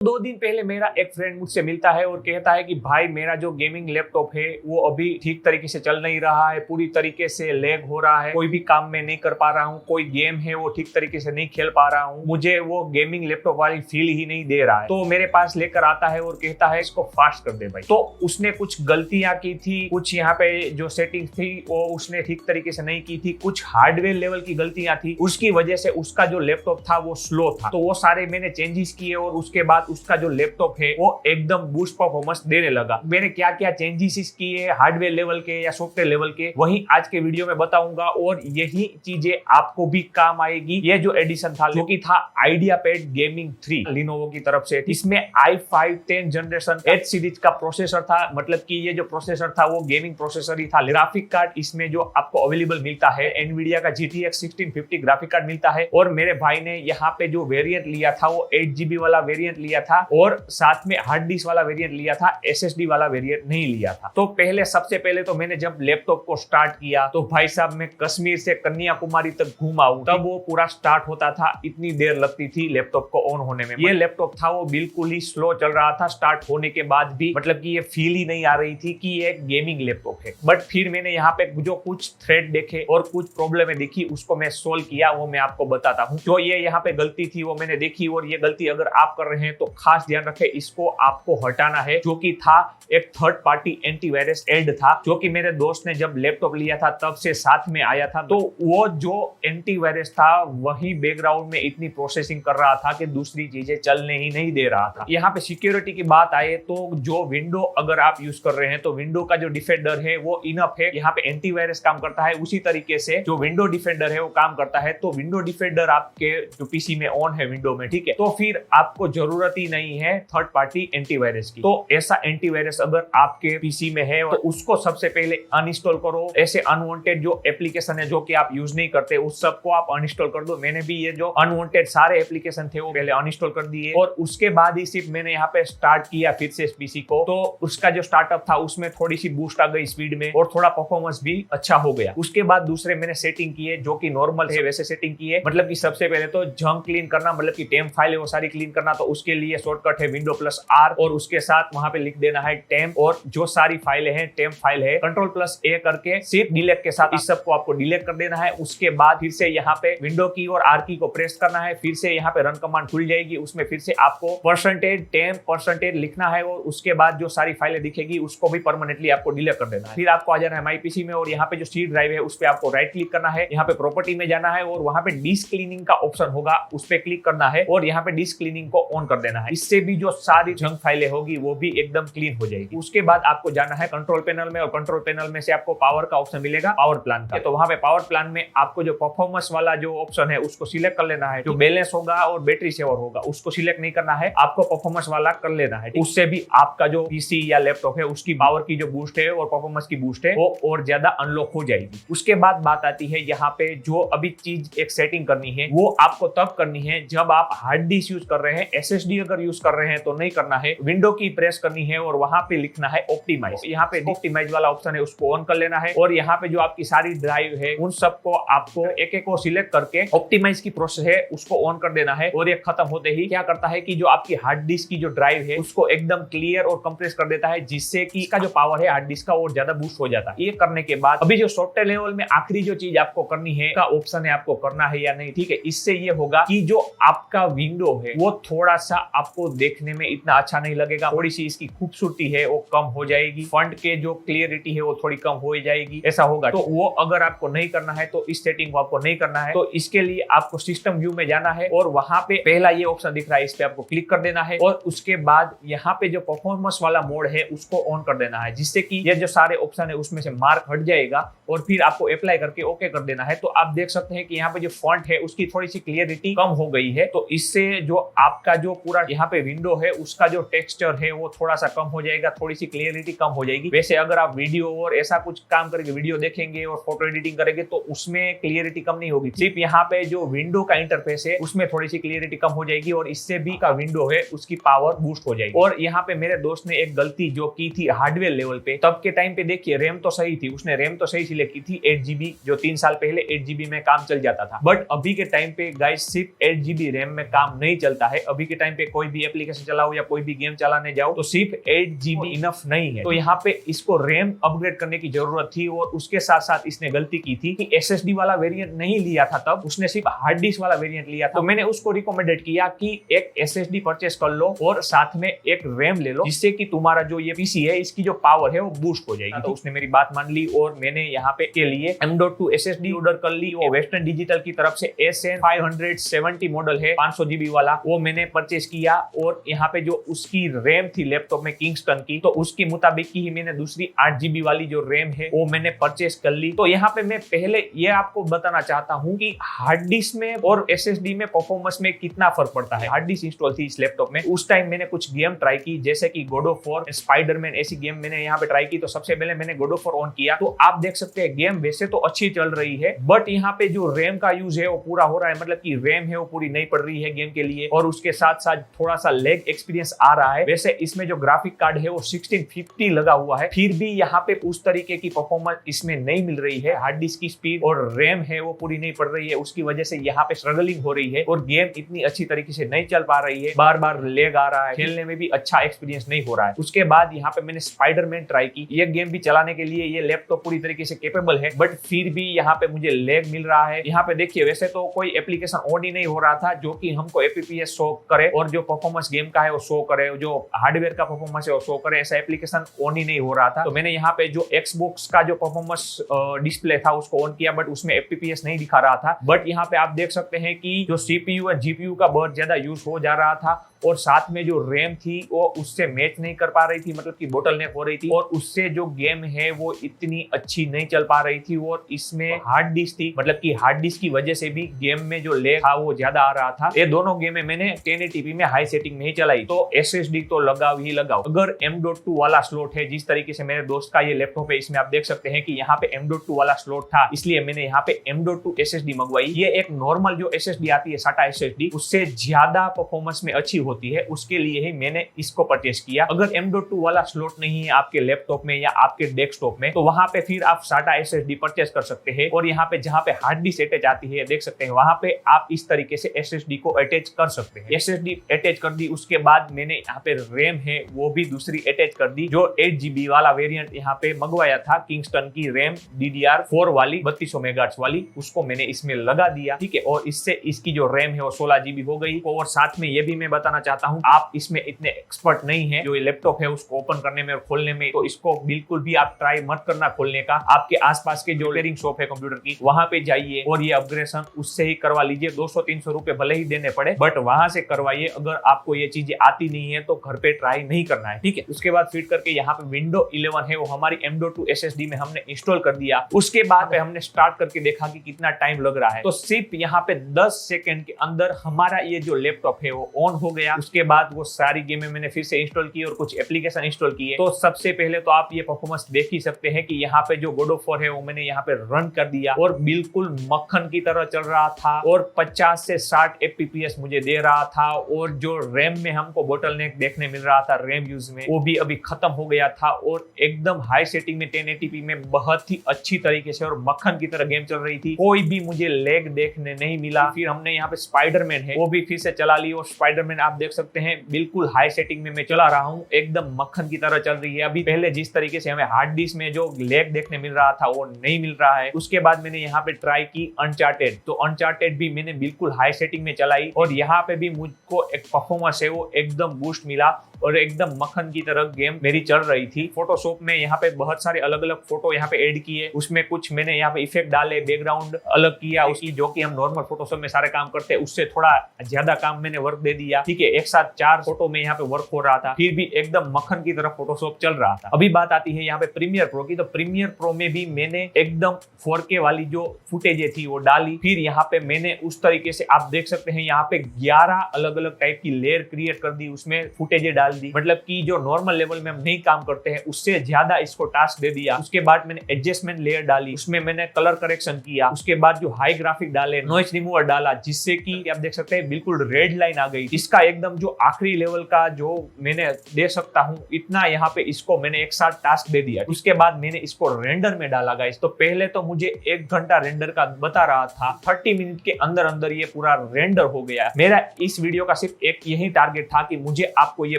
2 दिन पहले मेरा एक फ्रेंड मुझसे मिलता है और कहता है कि भाई मेरा जो गेमिंग लैपटॉप है वो अभी ठीक तरीके से चल नहीं रहा है, पूरी तरीके से लैग हो रहा है, कोई भी काम मैं नहीं कर पा रहा हूँ, कोई गेम है वो ठीक तरीके से नहीं खेल पा रहा हूँ, मुझे वो गेमिंग लैपटॉप वाली फील ही नहीं दे रहा है। तो मेरे पास लेकर आता है और कहता है इसको फास्ट कर दे भाई। तो उसने कुछ गलतियां की थी, कुछ यहाँ पे जो सेटिंग थी वो उसने ठीक तरीके से नहीं की थी, कुछ हार्डवेयर लेवल की गलतियां थी, उसकी वजह से उसका जो लैपटॉप था वो स्लो था। तो वो सारे मैंने चेंजेस किए और उसके बाद उसका जो लैपटॉप है वो एकदम बूस्ट परफॉर्मेंस देने लगा। मैंने क्या क्या चेंजेस किए हार्डवेयर लेवल के या सॉफ्टवेयर लेवल के, वही आज के वीडियो में बताऊंगा और यही चीजें आपको भी काम आएगी। ये जो एडिशन था जो कि था आइडियापैड गेमिंग 3 लिनोवो की तरफ से, इसमें i5 10 जनरेशन 8 सीरीज का प्रोसेसर था। मतलब कि ये जो प्रोसेसर था वो गेमिंग प्रोसेसर ही था। ग्राफिक कार्ड इसमें जो आपको अवेलेबल मिलता है एनवीडिया का GTX 1650 ग्राफिक कार्ड मिलता है। और मेरे भाई ने यहाँ पे जो वेरिएंट लिया था वो 8GB वाला वेरिएंट लिया था और साथ में हार्ड डिस्क वाला वेरिएंट लिया था, SSD वाला वेरिएंट नहीं लिया था। तो सबसे पहले तो मैंने जब लैपटॉप को स्टार्ट किया तो भाई साहब मैं कश्मीर से कन्याकुमारी तक घूमा हूं, तब वो पूरा स्टार्ट होता था, इतनी देर लगती थी लैपटॉप को ऑन होने में। ये लैपटॉप था वो बिल्कुल ही स्लो चल रहा था स्टार्ट होने के बाद भी, मतलब कि ये फील ही नहीं आ रही थी कि ये एक गेमिंग लैपटॉप है। बट फिर मैंने यहाँ पे जो कुछ थ्रेड देखे और कुछ प्रॉब्लम देखी उसको मैं सोल्व किया, वो मैं आपको बताता हूँ। जो ये यहाँ पे गलती थी वो मैंने देखी और ये गलती अगर आप कर रहे हैं तो खास ध्यान रखें, इसको आपको हटाना है। जो कि था एक थर्ड पार्टी एंटीवायरस एड था, जो कि मेरे दोस्त ने जब लैपटॉप लिया था तब से साथ में आया था। तो वो जो एंटीवायरस था वही बैकग्राउंड में इतनी प्रोसेसिंग कर रहा था कि दूसरी चीजें चलने ही नहीं दे रहा था। यहाँ पे सिक्योरिटी की बात आए तो जो विंडो अगर आप यूज कर रहे हैं तो विंडो का जो डिफेंडर है वो इनफ है। यहाँ पे एंटीवायरस काम करता है उसी तरीके से जो विंडो डिफेंडर है वो काम करता है। तो विंडो डिफेंडर आपके जो पीसी में ऑन है विंडो में, ठीक है, तो फिर आपको जरूरत ही नहीं है थर्ड पार्टी एंटीवायरस की। तो ऐसा एंटीवायरस अगर आपके पीसी में है तो उसको सबसे पहले अनइंस्टॉल करो। ऐसे अनवांटेड जो एप्लीकेशन है जो कि आप यूज नहीं करते उस सबको आप अनइंस्टॉल कर दो। मैंने भी ये जो अनवांटेड सारे एप्लीकेशन थे वो पहले अनइंस्टॉल कर दिए और उसके बाद ही सिर्फ मैंने यहाँ पे स्टार्ट किया फिर से इस पीसी को। तो उसका जो स्टार्टअप था उसमें थोड़ी सी बूस्ट आ गई स्पीड में और थोड़ा परफॉर्मेंस भी अच्छा हो गया। उसके बाद दूसरे मैंने सेटिंग किए जो कि नॉर्मल है वैसे सेटिंग किए। मतलब कि सबसे पहले तो जंक क्लीन करना, मतलब कि टेम्प फाइल है वो सारी क्लीन करना, तो उसके लिए शॉर्टकट है Windows+R और उसके साथ वहां पे लिख देना है टेम्प और जो सारी फाइलें हैं टेम्प फाइल है Ctrl+A करके सिर्फ डिलीट के साथ इस सबको आपको डिलीट कर देना है। उसके बाद फिर से यहाँ पे विंडो की और R की को प्रेस करना है, फिर से यहाँ पे रन कमांड खुल जाएगी, उसमें फिर से आपको %temp% लिखना है और उसके बाद जो सारी फाइलें दिखेगी उसको भी परमानेंटली आपको डिलीट कर देना है। फिर आपको आ जाना है माई पीसी में और यहाँ पे जो सी ड्राइव है उस पर आपको राइट क्लिक करना है, यहाँ पे प्रॉपर्टी में जाना है और वहां पे डिस्क क्लीनिंग का ऑप्शन होगा उस पर क्लिक करना है और यहाँ पे डिस्क क्लीनिंग को ऑन कर देना है। इससे भी जो सारी जंक फाइलें होगी वो भी एकदम क्लीन हो जाएगी। उसके बाद आपको जाना है कंट्रोल पैनल में और कंट्रोल पैनल में से आपको पावर का ऑप्शन मिलेगा, पावर प्लान का। तो वहां पे पावर प्लान में आपको जो परफॉर्मेंस वाला जो ऑप्शन है उसको सिलेक्ट कर लेना है। जो बैलेंस होगा और बैटरी सेवर होगा उसको सिलेक्ट नहीं करना है, आपको परफॉर्मेंस वाला कर लेना है। उससे भी आपका जो पीसी या लैपटॉप है उसकी पावर की जो बूस्ट है और परफॉर्मेंस की बूस्ट है वो और ज्यादा अनलॉक हो जाएगी। उसके बाद बात आती है यहाँ पे जो अभी चीज एक सेटिंग करनी है वो आपको तब करनी है जब आप हार्ड डिस्क यूज कर रहे हैं। SSD अगर यूज कर रहे हैं तो नहीं करना है, विंडो की प्रेस करनी है और वहां पे लिखना है ऑप्टिमाइज। यहाँ पे ऑप्टिमाइज वाला ऑप्शन है उसको ऑन कर लेना है और यहाँ पे जो आपकी सारी ड्राइव है उन सबको आपको एक एक को सिलेक्ट करके ऑप्टिमाइज की प्रोसेस है उसको ऑन कर देना है। और ये खत्म होते ही क्या करता है कि जो आपकी हार्ड डिस्क की जो ड्राइव है उसको एकदम क्लियर और कंप्रेस कर देता है, जिससे कि इसका जो पावर है हार्ड डिस्क का और ज्यादा बूस्ट हो जाता है। ये करने के बाद अभी जो सॉफ्टवेयर लेवल में आखिरी जो चीज आपको करनी है का ऑप्शन है आपको करना है या नहीं, ठीक है। इससे ये होगा कि जो आपका विंडो है वो थोड़ा सा आपको देखने में इतना अच्छा नहीं लगेगा, थोड़ी सी इसकी खूबसूरती है वो कम हो जाएगी, फॉन्ट के जो क्लियरिटी है वो थोड़ी कम हो जाएगी, ऐसा होगा। तो वो अगर आपको नहीं करना है तो इस सेटिंग को आपको नहीं करना है। तो इसके लिए आपको सिस्टम व्यू में जाना है और वहां पे पहला ये ऑप्शन दिख रहा है इस पे आपको क्लिक कर देना है और उसके बाद यहाँ पे जो परफॉर्मेंस वाला मोड है उसको ऑन कर देना है, जिससे कि ये जो सारे ऑप्शन है उसमें से मार्क हट जाएगा और फिर आपको अप्लाई करके ओके कर देना है। तो आप देख सकते हैं कि यहाँ पे जो फॉन्ट है उसकी थोड़ी सी क्लियरिटी कम हो गई है। तो इससे जो आपका जो पूरा यहाँ पे विंडो है उसका जो टेक्सचर है वो थोड़ा सा कम हो जाएगा, थोड़ी सी क्लियरिटी कम हो जाएगी। वैसे अगर आप वीडियो और ऐसा कुछ काम करके वीडियो देखेंगे और फोटो एडिटिंग करेंगे तो उसमें क्लियरिटी कम नहीं होगी, सिर्फ यहाँ पे जो विंडो का इंटरफेस है उसमें थोड़ी सी क्लियरिटी कम हो जाएगी और इससे भी का विंडो है उसकी पावर बूस्ट हो जाएगी। और यहाँ पे मेरे दोस्त ने एक गलती जो की थी हार्डवेयर लेवल पे, तब के टाइम पे देखिए रैम तो सही थी, उसने रैम तो सही सिलेक्ट की थी 8GB, जो 3 साल पहले 8GB में काम चल जाता था। बट अभी के टाइम पे गाइस सिर्फ 8GB रैम में काम नहीं चलता है। अभी के टाइम पे कोई भी एप्लीकेशन चलाओ या कोई भी गेम चलाने जाओ तो सिर्फ 8 GB इनफ नहीं है। तो यहाँ पे इसको रैम अपग्रेड करने की जरूरत थी और उसके साथ साथ इसने गलती की थी कि SSD वाला वेरिएंट नहीं लिया था, तब उसने सिर्फ हार्ड डिस्क वाला वेरिएंट लिया था। तो मैंने उसको रिकमेंडेड किया कि एक SSD परचेस कर लो और साथ में एक रैम ले लो, जिससे कि तुम्हारा जो ये पीसी है इसकी जो पावर है वो बूस्ट हो जाएगी। तो उसने मेरी बात मान ली और मैंने यहाँ पे के लिए M.2 SSD ऑर्डर कर ली। वो वेस्टर्न डिजिटल की तरफ से SN570 मॉडल है 500 GB वाला, वो मैंने परचेस किया। और यहाँ पे जो उसकी रैम थी लैपटॉप में किंगस्टन की, तो उसके मुताबिक ही मैंने दूसरी 8 GB वाली जो रैम है वो मैंने परचेस कर ली। तो यहाँ पे मैं पहले ये आपको बताना चाहता हूँ कि हार्ड डिस्क में और SSD में परफॉर्मेंस में कितना फर्क पड़ता है। हार्ड डिस्क इंस्टॉल थी इस लैपटॉप में, उस टाइम मैंने कुछ गेम ट्राई की जैसे कि गॉड ऑफ वॉर, स्पाइडरमैन, ऐसी गेम मैंने यहाँ पे ट्राई की। तो सबसे पहले मैंने गॉड ऑफ वॉर ऑन किया, तो आप देख सकते हैं गेम वैसे तो अच्छी चल रही है, बट यहाँ पे जो रैम का यूज है वो पूरा हो रहा है, मतलब कि रैम है वो पूरी नहीं पड़ रही है गेम के लिए, और उसके साथ साथ थोड़ा सा लैग एक्सपीरियंस आ रहा है। वैसे इसमें जो ग्राफिक कार्ड है वो 1650 लगा हुआ है, फिर भी यहाँ पे उस तरीके की परफॉर्मेंस इसमें नहीं मिल रही है। हार्ड डिस्क की स्पीड और रैम है वो पूरी नहीं पड़ रही है, उसकी वजह से यहाँ पे स्ट्रगलिंग हो रही है और गेम इतनी अच्छी तरीके से नहीं चल पा रही है, बार बार लैग आ रहा है, खेलने में भी अच्छा एक्सपीरियंस नहीं हो रहा है। उसके बाद यहाँ पे मैंने स्पाइडरमैन ट्राई की। ये गेम भी चलाने के लिए ये लैपटॉप पूरी तरीके से कैपेबल है, बट फिर भी यहाँ पे मुझे लैग मिल रहा है। यहाँ पे देखिए वैसे तो कोई एप्लीकेशन ऑन ही नहीं हो रहा था जो कि हमको FPS शो करे और जो परफॉर्मेंस गेम का है वो शो करे, जो हार्डवेयर का परफॉर्मेंस है वो शो करे, ऐसा एप्लीकेशन ऑन ही नहीं हो रहा था। तो मैंने यहाँ पे जो Xbox का जो परफॉर्मेंस डिस्प्ले था उसको ऑन किया, बट उसमें FPS नहीं दिखा रहा था। बट यहाँ पे आप देख सकते हैं कि जो CPU और GPU का बहुत ज्यादा यूज हो जा रहा था और साथ में जो रैम थी वो उससे मैच नहीं कर पा रही थी, मतलब कि बोटलनेक हो रही थी, और उससे जो गेम है वो इतनी अच्छी नहीं चल पा रही थी। और इसमें हार्ड डिस्क थी, मतलब कि हार्ड डिस्क की वजह से भी गेम में जो लैग था वो ज्यादा आ रहा था। ये दोनों गेमें मैंने 1080p में हाई सेटिंग में ही चलाई। तो SSD तो लगाओ ही लगाओ। अगर M.2 वाला स्लॉट है, जिस तरीके से मेरे दोस्त का ये लैपटॉप है, इसमें आप देख सकते हैं कि यहाँ पे M.2 वाला स्लॉट था, इसलिए मैंने यहाँ पे M.2 SSD मंगवाई। ये एक नॉर्मल जो SSD आती है SATA SSD, उससे ज्यादा परफॉर्मेंस में अच्छी होती है, उसके लिए ही मैंने इसको परचेस किया। अगर M.2 वाला स्लॉट नहीं है आपके लैपटॉप में या आपके डेस्कटॉप में, तो वहां पे फिर आप SATA SSD परचेस कर सकते हैं। और यहाँ पे जहाँ पे हार्ड डिस्क अटैच आती है देख सकते हैं, वहां पे आप इस तरीके से SSD को अटैच कर सकते हैं। SSD अटैच कर दी, उसके बाद मैंने यहाँ पे रैम है वो भी दूसरी अटैच कर दी, जो 8 GB वाला वेरिएंट यहाँ पे मंगवाया था, किंगस्टन की रैम DDR4 वाली 3200 मेगाहर्ट्ज वाली, उसको मैंने इसमें लगा दिया। ठीक है, और इससे इसकी जो रैम है वो 16 GB हो गई। और साथ में ये भी मैं बताना चाहता हूँ, आप इसमें इतने एक्सपर्ट नहीं है जो ये लैपटॉप है उसको ओपन करने में और खोलने में, तो इसको बिल्कुल भी आप ट्राई मत करना खोलने का। आपके आसपास के जो रिपेयरिंग शॉप है कंप्यूटर की, वहां पे जाइए और ये अपग्रेडेशन उससे ही करवा लीजिए। 200-300 रुपए भले ही देने पड़े, बट वहां से करवाइए। अगर आपको ये चीजें आती नहीं है तो घर पे ट्राई नहीं करना है। ठीक है, उसके बाद फिट करके यहाँ पे विंडो 11 है वो हमारी M.2 SSD में हमने इंस्टॉल कर दिया। उसके बाद हमने स्टार्ट करके देखा कि कितना टाइम लग रहा है, तो सिर्फ यहाँ पे 10 सेकंड के अंदर हमारा ये जो लैपटॉप है वो ऑन हो गया। उसके बाद वो सारी गेमें मैंने फिर से इंस्टॉल की और कुछ एप्लीकेशन इंस्टॉल किए। तो सबसे पहले तो आप ये परफॉर्मेंस देख ही सकते हैं कि यहाँ पे जो गॉड ऑफ वॉर है वो मैंने यहाँ पे रन कर दिया और बिल्कुल मक्खन की तरह चल रहा था और 50 से 60 FPS मुझे दे रहा था। और जो रैम में हमको बोटलनेक देखने मिल रहा था रैम यूज में, वो भी अभी खत्म हो गया था और एकदम हाई सेटिंग में 1080p में बहुत ही अच्छी तरीके से और मक्खन की तरह गेम चल रही थी। कोई भी मुझे लैग देखने नहीं मिला। फिर हमने यहाँ पे स्पाइडरमैन है वो भी फिर से चला ली और स्पाइडरमैन आप देख सकते हैं बिल्कुल हाई सेटिंग में मैं चला रहा हूँ, एकदम मक्खन की तरह चल रही है। अभी पहले जिस तरीके से हमें हार्ड डिस्क में जो लैग देखने मिल रहा था वो नहीं मिल रहा है। उसके बाद मैंने यहाँ पे ट्राई की अनचार्टेड, तो अनचार्टेड भी मैंने बिल्कुल हाई सेटिंग में चलाई और यहाँ पे भी मुझको एक परफॉर्मेंस है वो एकदम बूस्ट मिला और एकदम मक्खन की तरह गेम मेरी चल रही थी। फोटोशॉप में यहाँ पे बहुत सारे अलग अलग फोटो यहाँ पे ऐड किए, उसमें कुछ मैंने यहाँ पे इफेक्ट डाले, बैकग्राउंड अलग किया उसकी, जो कि हम नॉर्मल फोटोशॉप में सारे काम करते हैं उससे थोड़ा ज्यादा काम मैंने वर्क दे दिया। ठीक है, एक साथ 4 फोटो में यहाँ पे वर्क हो रहा था, फिर भी एकदम मक्खन की तरह फोटोशॉप चल रहा था। अभी बात आती है यहाँ पे प्रीमियर प्रो की, तो प्रीमियर प्रो में भी मैंने एकदम 4K वाली जो फुटेज थी वो डाली। फिर यहाँ पे मैंने उस तरीके से आप देख सकते हैं यहाँ पे 11 अलग अलग टाइप की लेयर क्रिएट कर दी, उसमें फुटेज डाल दी, मतलब कि जो नॉर्मल लेवल में हम नहीं काम करते हैं उससे ज्यादा इसको टास्क दे दिया। उसके बाद मैंने एडजस्टमेंट लेयर डाली, उसमें मैंने कलर करेक्शन किया। उसके बाद जो हाई ग्राफिक डाले, नॉइस रिमूवर डाला, जिससे कि आप देख सकते हैं बिल्कुल रेड लाइन आ गई। इसका एक एकदम जो आखिरी लेवल का जो मैंने दे सकता हूँ इतना यहाँ पे इसको मैंने एक साथ टास्क दे दिया। उसके बाद मैंने इसको रेंडर में डाला गाइस। तो पहले तो मुझे 1 घंटा रेंडर का बता रहा था, 30 मिनट के अंदर अंदर ये पूरा रेंडर हो गया। मेरा इस वीडियो का सिर्फ एक यही टारगेट था कि मुझे आपको ये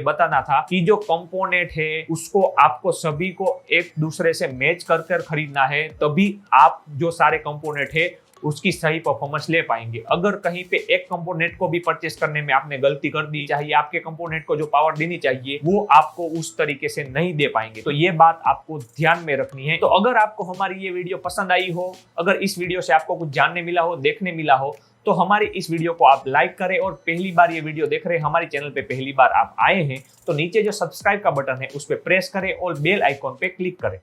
बताना था कि जो कंपोनेंट है उसको आपको सभी को एक दूसरे से मैच कर कर खरीदना है, तभी आप जो सारे कंपोनेंट है उसकी सही परफॉर्मेंस ले पाएंगे। अगर कहीं पे एक कंपोनेंट को भी परचेस करने में आपने गलती कर दी, चाहिए आपके कंपोनेंट को जो पावर देनी चाहिए वो आपको उस तरीके से नहीं दे पाएंगे। तो ये बात आपको ध्यान में रखनी है। तो अगर आपको हमारी ये वीडियो पसंद आई हो, अगर इस वीडियो से आपको कुछ जानने मिला हो, देखने मिला हो, तो हमारी इस वीडियो को आप लाइक करें। और पहली बार ये वीडियो देख रहे हैं, हमारे चैनल पे पहली बार आप आए हैं, तो नीचे जो सब्सक्राइब का बटन है उस पर प्रेस करें और बेल आइकॉन पे क्लिक करें।